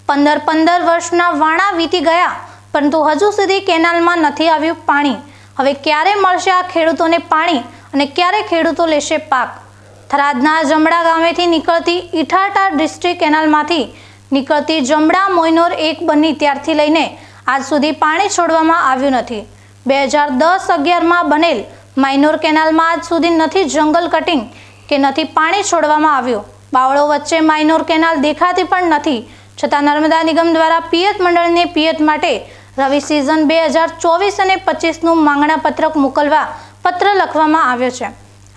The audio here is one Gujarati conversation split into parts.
15 વર્ષના વાણા વીતી ગયા, પરંતુ હજુ સુધી કેનાલમાં નથી આવ્યું પાણી। હવે ક્યારે મળશે આ ખેડૂતોને પાણી અને ક્યારે ખેડૂતો લેશે પાક? થરાદના જમડા ગામેથી નીકળતી ઇટાટા ડિસ્ટ્રિક્ટ કેનાલમાંથી નીકળતી જમડા મોયનોર 1 બની ત્યારથી લઈને આજ સુધી પાણી છોડવામાં આવ્યું નથી। 2010-11માં બનેલ માયનોર કેનાલમાં આજ સુધી નથી જંગલ કટિંગ કે નથી પાણી છોડવામાં આવ્યું। બાવળો વચ્ચે માયનોર કેનાલ દેખાતી પણ નથી, છતાં નર્મદા નિગમ દ્વારા પિયત મંડળને પિયત માટે રવિ સિઝન 2024 અને 25નું માંગણા પત્રક મોકલવા પત્ર લખવામાં આવ્યો છે।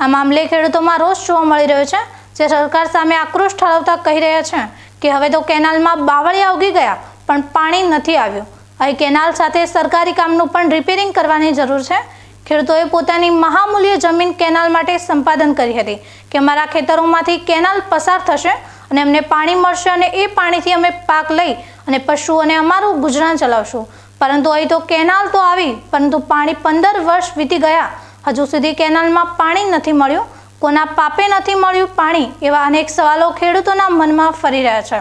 આ મામલે ખેડૂતોમાં રોષ જોવા મળી રહ્યો છે, જે સરકાર સામે આક્રોશ ઠાલવતા કહી રહ્યા છે કે હવે તો કેનાલમાં બાવળિયા ઉગી ગયા પણ પાણી નથી આવ્યું। અહીં કેનાલ સાથે સરકારી કામનું પણ રિપેરિંગ કરવાની જરૂર છે। ખેડૂતોએ પોતાની મહામૂલ્ય જમીન કેનાલ માટે સંપાદન કરી હતી કે અમારા ખેતરોમાંથી કેનાલ પસાર થશે અને અમને પાણી મળશે અને એ પાણીથી અમે પાક લઈ અને પશુઓને અમારું ગુજરાન ચલાવશું, પરંતુ અહીં તો કેનાલ તો આવી પરંતુ પાણી 15 વર્ષ વીતી ગયા, હજુ સુધી કેનાલમાં પાણી નથી મળ્યું। કોના પાપે નથી મળ્યું પાણી? એવા અનેક સવાલો ખેડૂતોના મનમાં ફરી રહ્યા છે।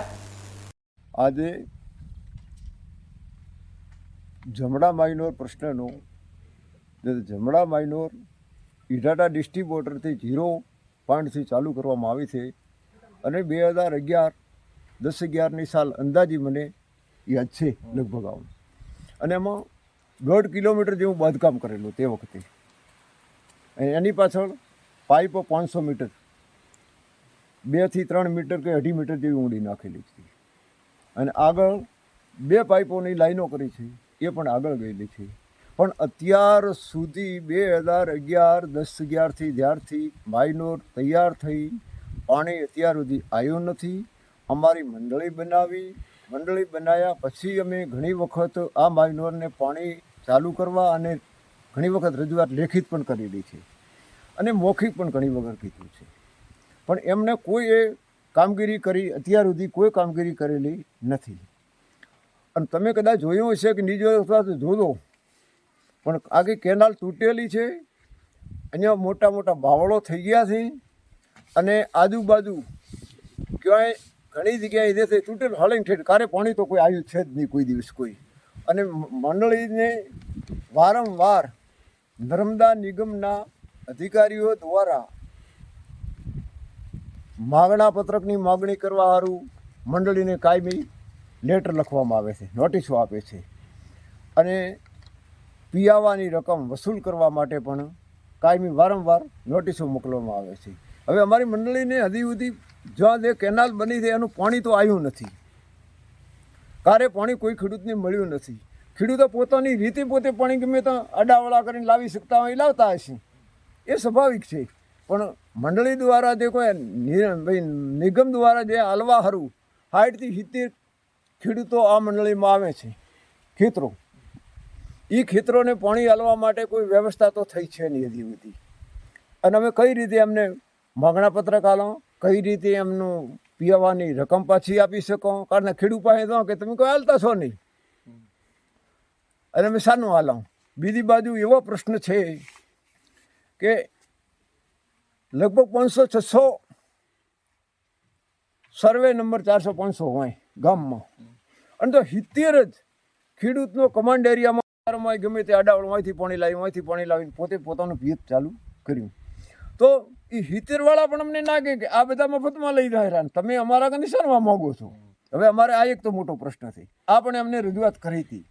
આજે જમડા માયનોર પ્રશ્નનો જમડા માયનોર ઇટાટા ડિસ્ટ્રિક્ટ બોર્ડરથી 0 પોઈન્ટથી ચાલુ કરવામાં આવી છે અને 2011-10-11ની સાલ અંદાજી મને યાદ છે લગભગ આવું, અને એમાં 1.5 કિલોમીટર જેવું બાંધકામ કરેલું તે વખતે। એની પાછળ પાઇપો 500 મીટર 2 થી 3 મીટર કે 2.5 મીટર જેવી ઊંડી નાખેલી છે, અને આગળ 2 પાઇપોની લાઈનો કરી છે, એ પણ આગળ ગયેલી છે। પણ અત્યાર સુધી 2011-10-11થી જ્યારથી માયનોર તૈયાર થઈ પાણી અત્યાર સુધી આવ્યું નથી। અમારી મંડળી બનાવ્યા પછી અમે ઘણી વખત આ માયનોરને પાણી ચાલુ કરવા અને ઘણી વખત રજૂઆત લેખિત પણ કરેલી છે અને મૌખિક પણ ઘણી વખત કીધું છે, પણ એમને કોઈ કામગીરી કરી અત્યાર સુધી કોઈ કામગીરી કરેલી નથી। અને તમે કદાચ જોયું હશે કે નહીં જોયું અથવા તો જોજો, પણ આખી કેનાલ તૂટેલી છે, અહીંયા મોટા મોટા બાવળો થઈ ગયા છે, અને આજુબાજુ ક્યાંય ઘણી જગ્યાએ દેશે તૂટેલ હળીને ઠેઠ કારે પાણી તો કોઈ આવ્યું છે જ નહીં કોઈ દિવસ કોઈ। અને મંડળીને વારંવાર નર્મદા નિગમના અધિકારીઓ દ્વારા માગણા પત્રકની માગણી કરવા સારું મંડળીને કાયમી લેટર લખવામાં આવે છે, નોટિસો આપે છે, અને પિયાવાની રકમ વસૂલ કરવા માટે પણ કાયમી વારંવાર નોટિસો મોકલવામાં આવે છે। હવે અમારી મંડળીને હજી સુધી જ્યાં જે કેનાલ બની છે એનું પાણી તો આવ્યું નથી, કારે પાણી કોઈ ખેડૂતને મળ્યું નથી। ખેડૂતો પોતાની રીતે પોતે પાણી ગમે તો અડાવડા કરીને લાવી શકતા હોય લાવતા હશે, એ સ્વાભાવિક છે, પણ મંડળી દ્વારા જે કોઈ નિગમ દ્વારા જે હાલવા હારું 60 થી 70 ખેડૂતો આ મંડળીમાં આવે છે ખેતરો, એ ખેતરોને પાણી હાલવા માટે કોઈ વ્યવસ્થા તો થઈ છે નહીં હજી સુધી। અને અમે કઈ રીતે એમને માગણા પત્રક હાલો, કઈ રીતે એમનું પીવાની રકમ પાછી આપી શકો, કારણ ખેડૂત પાસે તો કે તમે કોઈ હાલતા છો નહીં, અને અમે શાનું હાલાં। બીજી બાજુ એવો પ્રશ્ન છે કે લગભગ 500-600 સર્વે નંબર 400-500 હોય ગામમાં, અને તો 70 જ ખેડૂતનો કમાન્ડ એરિયામાં ગમે તે આડાવડમાંથી પાણી લાવીને પોતે પોતાનું પિયત ચાલુ કર્યું। તો એ 70વાળા પણ અમને ના કે આ બધા મફતમાં લઈ રહ્યા, તમે અમારા કને શરવા માગો છો? હવે અમારે આ એક તો મોટો પ્રશ્ન છે, આ પણ એમને રજૂઆત કરી હતી।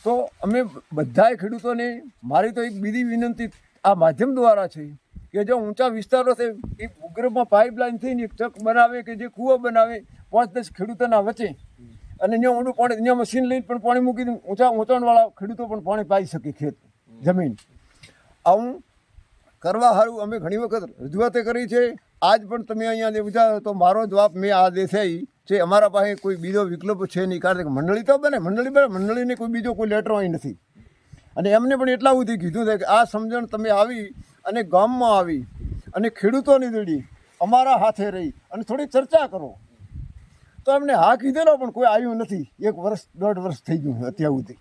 તો અમે બધાએ ખેડૂતોને મારી તો એક બીજી વિનંતી આ માધ્યમ દ્વારા છે કે જો ઊંચા વિસ્તારો છે એ ભૂગર્ભમાં પાઇપલાઇન થઈને એક ચક બનાવે કે જે કૂવો બનાવે 5-10 ખેડૂતોના વચ્ચે, અને અહીંયા ઊંડું પાણી અહીંયા મશીન લઈને પણ પાણી મૂકી દે, ઊંચાણવાળા ખેડૂતો પણ પાણી પાઈ શકે ખેત જમીન। આવું કરવા સારું અમે ઘણી વખત રજૂઆતે કરી છે। આજ પણ તમે અહીંયા વિચારો તો મારો જવાબ મેં આ દે છે અમારા પાસે કોઈ બીજો વિકલ્પ છે નહીં, કારણ કે મંડળી તો બને, મંડળીને કોઈ બીજો કોઈ લેટર અહીં નથી, અને એમને પણ એટલા સુધી કીધું છે કે આ સમજણ તમે આવી અને ગામમાં આવી અને ખેડૂતોની જોડી અમારા હાથે રહી અને થોડી ચર્ચા કરો। તો એમને હા કીધેલો પણ કોઈ આવ્યું નથી, 1 વર્ષ 1.5 વર્ષ થઈ ગયું અત્યાર સુધી।